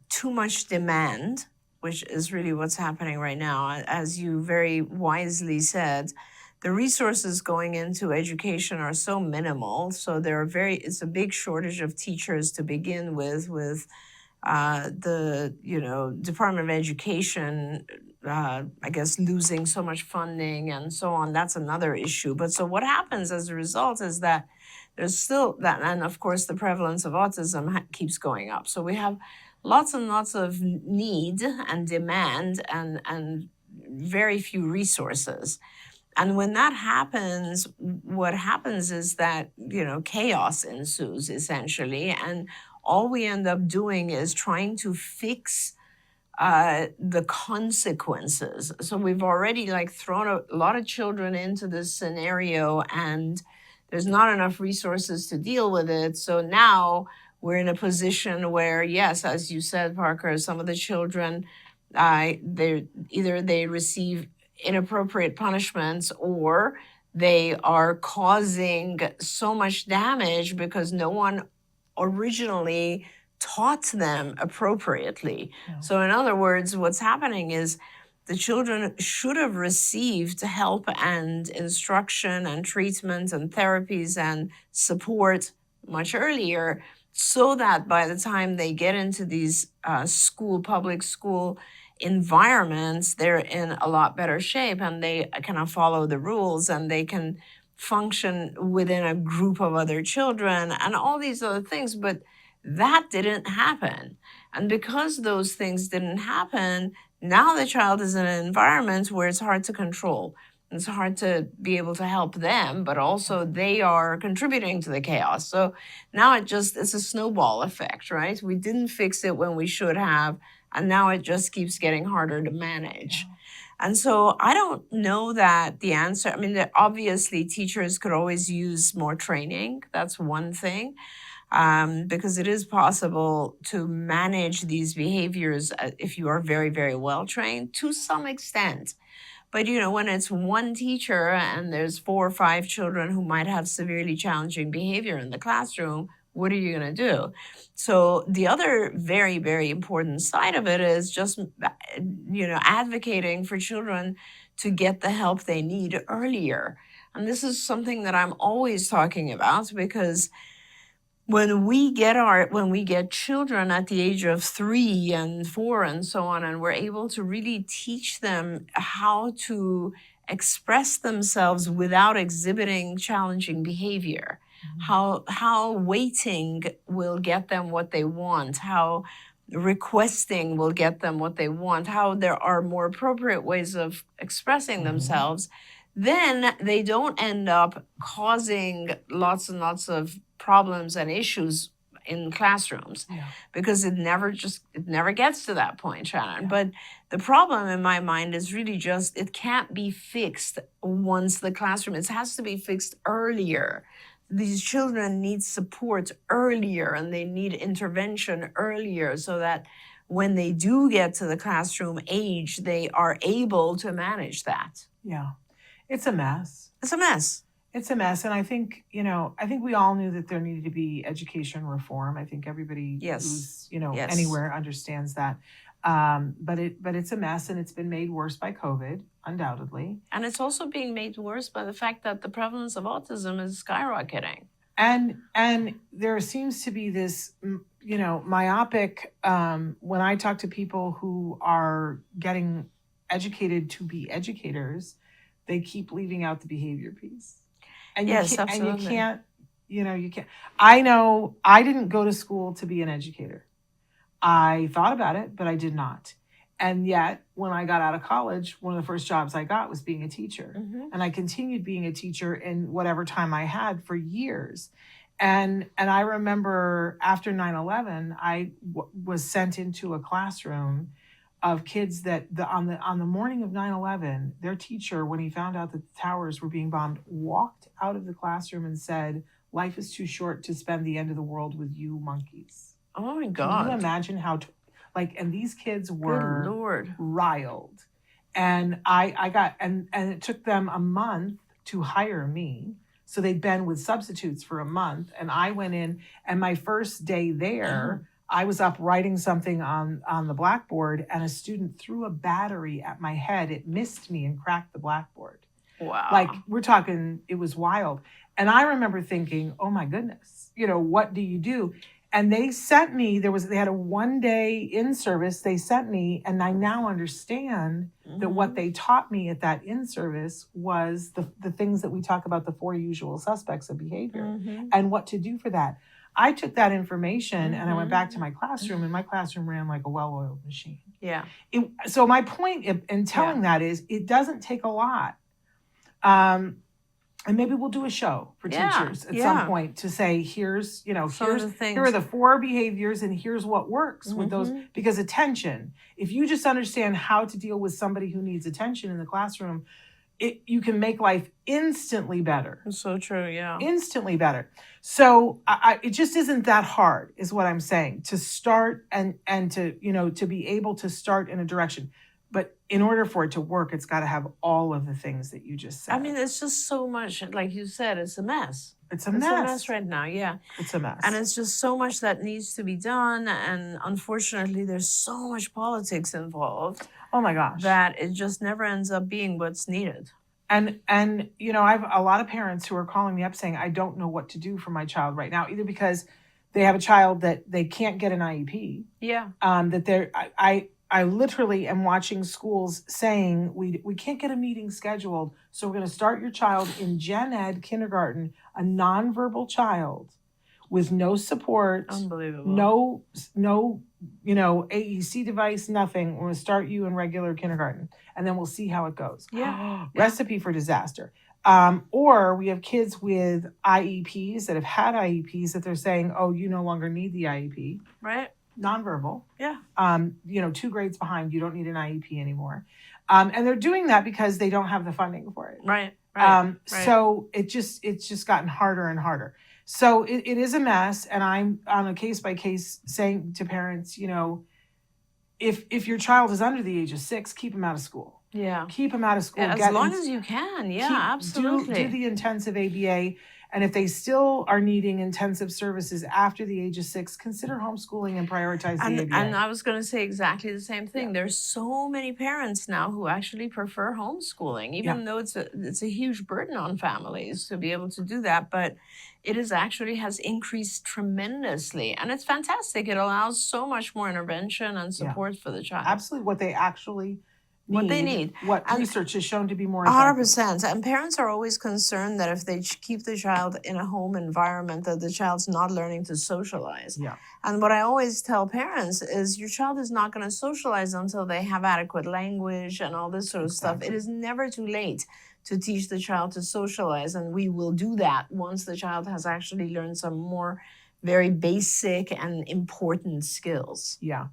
too much demand, which is really what's happening right now, as you very wisely said, the resources going into education are so minimal. So it's a big shortage of teachers to begin with the Department of Education, I guess, losing so much funding and so on. That's another issue. But so what happens as a result is that there's still that, and of course the prevalence of autism keeps going up. So we have lots and lots of need and demand and very few resources. And when that happens, what happens is that, chaos ensues essentially. And all we end up doing is trying to fix the consequences. So we've already thrown a lot of children into this scenario, and there's not enough resources to deal with it. So now we're in a position where, yes, as you said, Parker, some of the children, they receive inappropriate punishments, or they are causing so much damage because no one originally taught them appropriately. So in other words, what's happening is the children should have received help and instruction and treatment and therapies and support much earlier, so that by the time they get into these public school environments, they're in a lot better shape and they kind of follow the rules and they can function within a group of other children and all these other things. But that didn't happen. And because those things didn't happen, now the child is in an environment where it's hard to control. It's hard to be able to help them, but also they are contributing to the chaos. So now it's a snowball effect, right? We didn't fix it when we should have, and now it just keeps getting harder to manage. And so I don't know that the answer, I mean, obviously teachers could always use more training. That's one thing. Because it is possible to manage these behaviors if you are very, very well trained to some extent. But when it's one teacher and there's 4 or 5 children who might have severely challenging behavior in the classroom, what are you going to do? So the other very, very important side of it is just, advocating for children to get the help they need earlier. And this is something that I'm always talking about because when we get children at the age of 3 and 4 and so on, and we're able to really teach them how to express themselves without exhibiting challenging behavior, how waiting will get them what they want, how requesting will get them what they want, how there are more appropriate ways of expressing themselves, then they don't end up causing lots and lots of problems and issues in classrooms because it never gets to that point, Shannon. But the problem in my mind is really just it can't be fixed once the classroom, it has to be fixed earlier. These children need support earlier and they need intervention earlier so that when they do get to the classroom age, they are able to manage that. Yeah. It's a mess. It's a mess. It's a mess. And I think, we all knew that there needed to be education reform. I think everybody who's, anywhere understands that. But it's a mess and it's been made worse by COVID, undoubtedly. And it's also being made worse by the fact that the prevalence of autism is skyrocketing. And there seems to be this, myopic, when I talk to people who are getting educated to be educators, they keep leaving out the behavior piece. And absolutely. And you can't. I know I didn't go to school to be an educator. I thought about it, but I did not. And yet, when I got out of college, one of the first jobs I got was being a teacher. And I continued being a teacher in whatever time I had for years. And I remember after 9/11, I was sent into a classroom of kids that on the morning of 9/11, their teacher, when he found out that the towers were being bombed, walked out of the classroom and said, "Life is too short to spend the end of the world with you monkeys." Oh my God. Can you imagine how, and these kids were Good Lord. riled. And and it took them a month to hire me. So they'd been with substitutes for a month. And I went in, and my first day there, I was up writing something on the blackboard, and a student threw a battery at my head. It missed me and cracked the blackboard. Wow. We're talking, it was wild. And I remember thinking, oh my goodness, what do you do? And they sent me, they had a 1-day in-service they sent me, and I now understand that what they taught me at that in-service was the things that we talk about, the 4 usual suspects of behavior, and what to do for that. I took that information and I went back to my classroom, and my classroom ran like a well-oiled machine. Yeah. So my point in telling that is it doesn't take a lot. And maybe we'll do a show for teachers at some point to say, here's, here are the 4 behaviors and here's what works with those. Because attention, if you just understand how to deal with somebody who needs attention in the classroom, you can make life instantly better. It's so true, yeah. Instantly better. So it just isn't that hard, is what I'm saying, to start and to be able to start in a direction. But in order for it to work, it's got to have all of the things that you just said. I mean, it's just so much, like you said, it's a mess. It's a mess right now, yeah. It's a mess. And it's just so much that needs to be done. And unfortunately, there's so much politics involved. Oh my gosh. That it just never ends up being what's needed. And I have a lot of parents who are calling me up saying, I don't know what to do for my child right now, either because they have a child that they can't get an IEP. Yeah. That they're, I literally am watching schools saying we can't get a meeting scheduled, so we're going to start your child in gen ed kindergarten, a nonverbal child with no support, Unbelievable. no AEC device, nothing. We're going to start you in regular kindergarten, and then we'll see how it goes. Yeah. Recipe for disaster. Or we have kids with IEPs that have had IEPs that they're saying, oh, you no longer need the IEP. Right. Nonverbal. Yeah. 2 grades behind, you don't need an IEP anymore. And they're doing that because they don't have the funding for it. Right. Right. So it's just gotten harder and harder. So it is a mess. And I'm on a case by case saying to parents, if your child is under the age of 6, keep them out of school. Yeah. Keep them out of school. Yeah, as long as you can. Yeah, absolutely. Do the intensive ABA. And if they still are needing intensive services after the age of 6, consider homeschooling and prioritize the ABA. And I was going to say exactly the same thing. Yeah. There's so many parents now who actually prefer homeschooling, even though it's a huge burden on families to be able to do that. But it has increased tremendously. And it's fantastic. It allows so much more intervention and support for the child. Absolutely. What they actually what they need. What research has shown to be more effective. 100%. And parents are always concerned that if they keep the child in a home environment, that the child's not learning to socialize. Yeah. And what I always tell parents is your child is not going to socialize until they have adequate language and all this sort of stuff. It is never too late to teach the child to socialize. And we will do that once the child has actually learned some more very basic and important skills. Yeah.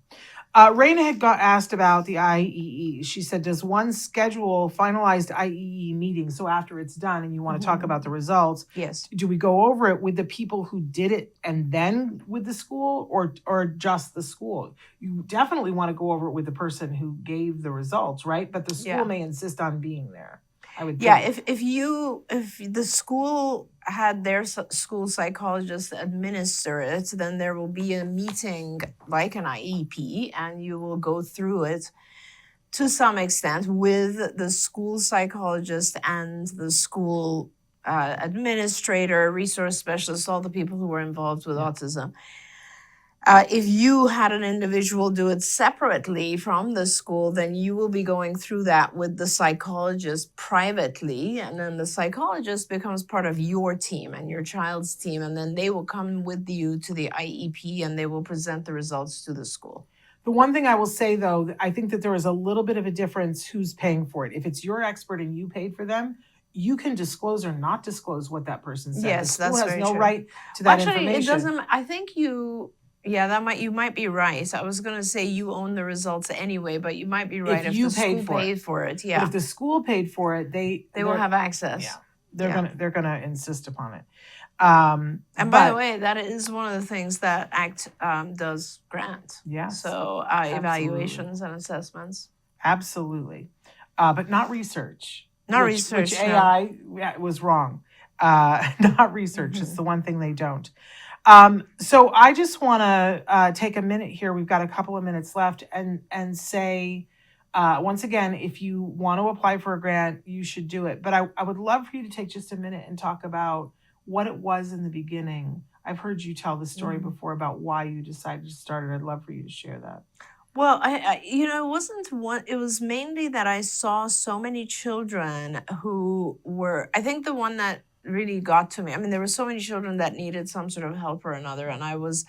Raina had got asked about the IEEs. She said, does one schedule finalized IEE meeting? So after it's done and you want to talk about the results, yes, do we go over it with the people who did it and then with the school or just the school? You definitely want to go over it with the person who gave the results, right? But the school may insist on being there. I would think. Yeah, if the school had their school psychologist administer it, then there will be a meeting like an IEP, and you will go through it to some extent with the school psychologist and the school administrator, resource specialist, all the people who were involved with autism. If you had an individual do it separately from the school, then you will be going through that with the psychologist privately, and then the psychologist becomes part of your team and your child's team, and then they will come with you to the IEP and they will present the results to the school. The one thing I will say, though, I think that there is a little bit of a difference who's paying for it. If it's your expert and you paid for them, you can disclose or not disclose what that person said. Yes, the school that's has very no true. right to that Actually, information. it doesn't. I think you. Yeah, you might be right. I was going to say you own the results anyway, but you might be right if you the school paid for it. Yeah, but if the school paid for it, they will have access. Yeah, they're gonna insist upon it. And by the way, that is one of the things that ACT does grant. Yeah. So evaluations and assessments. Absolutely, but not research. Not research. Which AI was wrong. Not research. It's the one thing they don't. So I just want to take a minute here. We've got a couple of minutes left and say, once again, if you want to apply for a grant, you should do it. But I would love for you to take just a minute and talk about what it was in the beginning. I've heard you tell the story before about why you decided to start it. I'd love for you to share that. Well, it was mainly that I saw so many children who were, I think the one that really got to me. I mean, there were so many children that needed some sort of help or another. And I was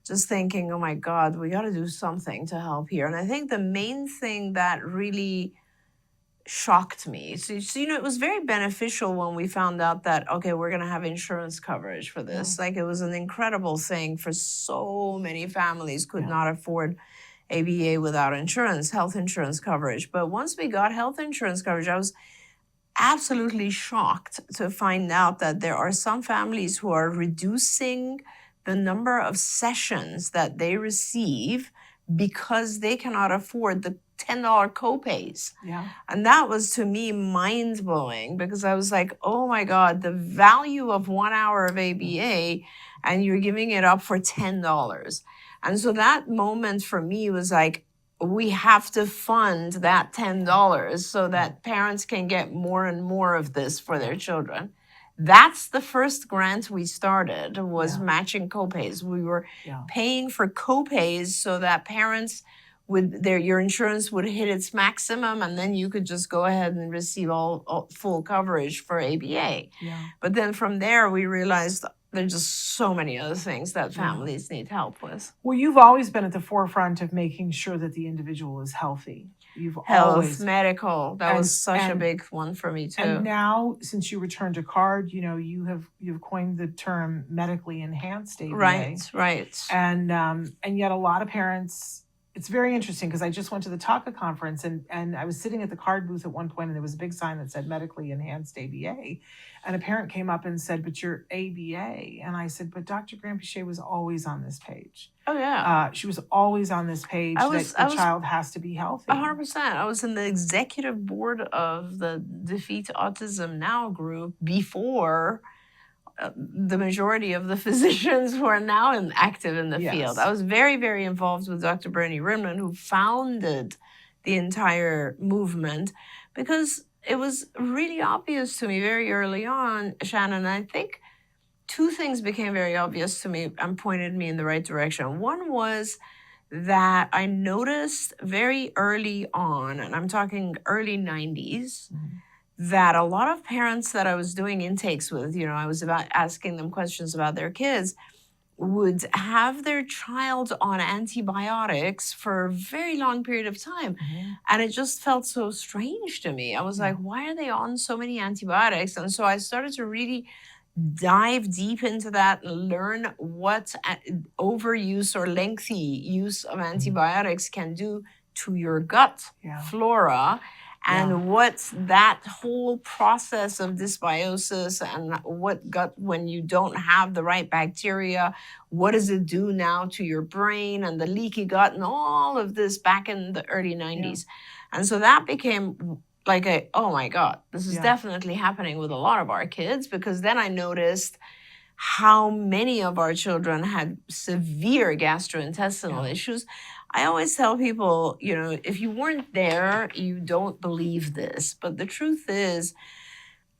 just thinking, oh my God, we got to do something to help here. And I think the main thing that really shocked me, so it was very beneficial when we found out that, okay, we're going to have insurance coverage for this. Like, it was an incredible thing for so many families could not afford ABA without health insurance coverage. But once we got health insurance coverage, I was absolutely shocked to find out that there are some families who are reducing the number of sessions that they receive because they cannot afford the $10 copays. Yeah. And that was, to me, mind-blowing, because I was like, oh my God, the value of 1 hour of ABA, and you're giving it up for $10. And so that moment for me was like, we have to fund that $10 so that parents can get more and more of this for their children. That's the first grant we started, was Yeah. matching copays. We were Yeah. paying for copays so that parents would your insurance would hit its maximum, and then you could just go ahead and receive all full coverage for ABA. Yeah. But then from there, we realized there's just so many other things that Yeah. families need help with. Well, you've always been at the forefront of making sure that the individual is healthy. You've Health, always, medical, that and- was such a and- big one for me too. and now since you returned to card, you've coined the term medically enhanced ABA. Right. And yet a lot of parents, it's very interesting because I just went to the TACA conference and I was sitting at the card booth at one point and there was a big sign that said medically enhanced ABA. And a parent came up and said, "But you're ABA." And I said, "But Dr. Granpeesheh was always on this page." Oh yeah. She was always on this page that the child has to be healthy. 100%. I was in the executive board of the Defeat Autism Now group before the majority of the physicians who are now active in the Yes. field. I was very, very involved with Dr. Bernie Rimland, who founded the entire movement, because it was really obvious to me very early on, Shannon. I think two things became very obvious to me and pointed me in the right direction. One was that I noticed very early on, and I'm talking early 90s, that a lot of parents that I was doing intakes with, I was about asking them questions about their kids, would have their child on antibiotics for a very long period of time. And it just felt so strange to me. I was like, why are they on so many antibiotics? And so I started to really dive deep into that and learn what overuse or lengthy use of antibiotics can do to your gut flora, and what's that whole process of dysbiosis, and what gut, when you don't have the right bacteria, what does it do now to your brain and the leaky gut and all of this back in the early 90s. And so that became like oh my God, this is definitely happening with a lot of our kids, because then I noticed how many of our children had severe gastrointestinal issues. I always tell people, if you weren't there, you don't believe this. But the truth is,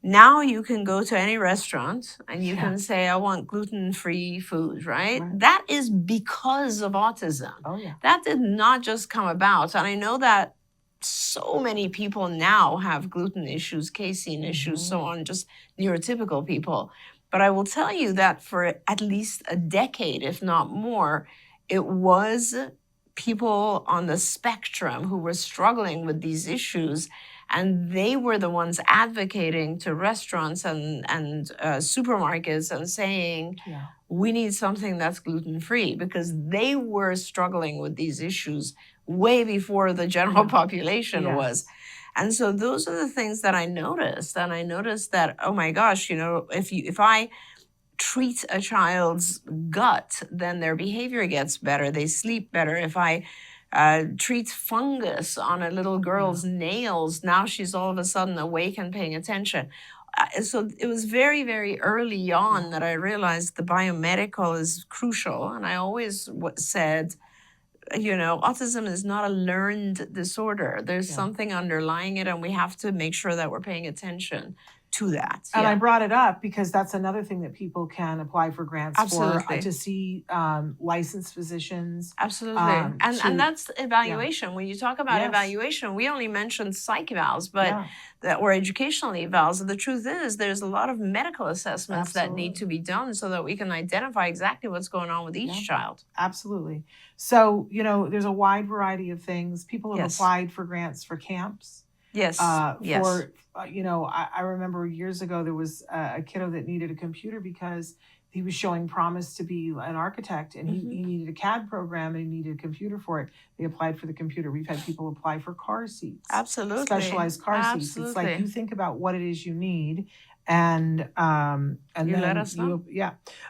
now you can go to any restaurant and you can say, I want gluten-free food, right? That is because of autism. Oh, yeah. That did not just come about. And I know that so many people now have gluten issues, casein issues, so on, just neurotypical people. But I will tell you that for at least a decade, if not more, it was people on the spectrum who were struggling with these issues, and they were the ones advocating to restaurants and supermarkets and saying, we need something that's gluten-free, because they were struggling with these issues way before the general population was. And so those are the things that I noticed. And I noticed that, oh my gosh, if I treat a child's gut, then their behavior gets better. They sleep better. If I treat fungus on a little girl's nails, now she's all of a sudden awake and paying attention. So it was very, very early on that I realized the biomedical is crucial. And I always said, autism is not a learned disorder. There's something underlying it, and we have to make sure that we're paying attention to that. And I brought it up because that's another thing that people can apply for grants for, to see licensed physicians. Absolutely. And that's evaluation. When you talk about evaluation, we only mentioned psych evals, but or educational evals. The truth is, there's a lot of medical assessments that need to be done so that we can identify exactly what's going on with each child. Absolutely. So, there's a wide variety of things. People have applied for grants for camps. Yes. I remember years ago there was a kiddo that needed a computer because he was showing promise to be an architect, and he needed a CAD program and he needed a computer for it. They applied for the computer. We've had people apply for car seats. Absolutely. Specialized car seats. It's like you think about what it is you need, and you then let us know.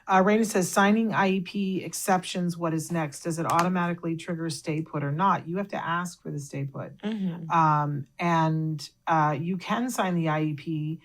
Raina says, signing IEP exceptions, what is next? Does it automatically trigger stay put or not? You have to ask for the stay put. And you can sign the IEP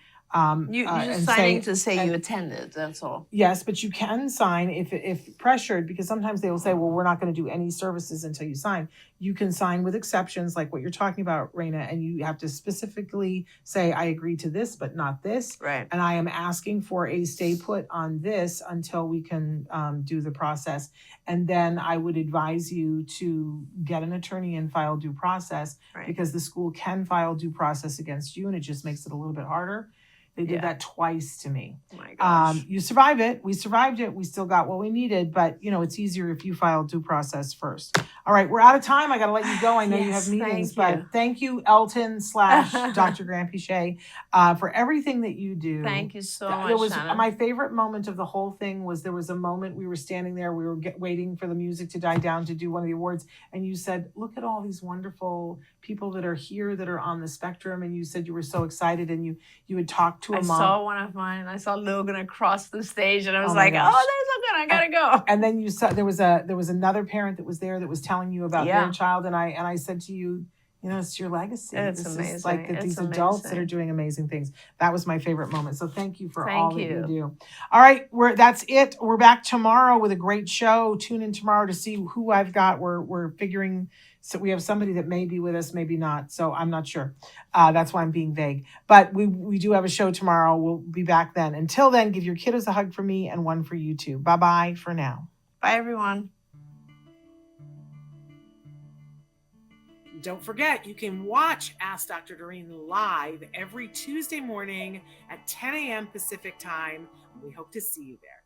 You're just and signing to say and- you attended. That's all. Yes, but you can sign if pressured, because sometimes they will say, well, we're not going to do any services until you sign. You can sign with exceptions, like what you're talking about, Raina, and you have to specifically say, I agree to this, but not this. Right. And I am asking for a stay put on this until we can do the process. And then I would advise you to get an attorney and file due process, Right. because the school can file due process against you, and it just makes it a little bit harder. They did that twice to me. Oh my gosh. You survive it. We survived it. We still got what we needed, but it's easier if you file due process first. All right, we're out of time. I got to let you go. I know you have Yes, meetings, thank but you. thank you, Elton / Dr. Granpeesheh, for everything that you do. Thank you so much, There was Shannon. my favorite moment of the whole thing was there was a moment we were standing there, we were waiting for the music to die down to do one of the awards, and you said, "Look at all these wonderful people that are here that are on the spectrum," and you said you were so excited, and you had talked to a I mom. saw one of mine. I saw Logan across the stage, and I was Oh my like, gosh. "Oh, there's Logan. I gotta go." And then you saw there was another parent that was there that was telling you about their child, and I said to you, it's your legacy. It's this amazing. is like that It's these adults that amazing. are doing amazing things. That was my favorite moment. So thank you for Thank all that you. you do. All right, that's it. We're back tomorrow with a great show. Tune in tomorrow to see who I've got. We're figuring. So we have somebody that may be with us, maybe not. So I'm not sure. That's why I'm being vague. But we do have a show tomorrow. We'll be back then. Until then, give your kiddos a hug for me and one for you too. Bye-bye for now. Bye, everyone. Don't forget, you can watch Ask Dr. Doreen live every Tuesday morning at 10 a.m. Pacific time. We hope to see you there.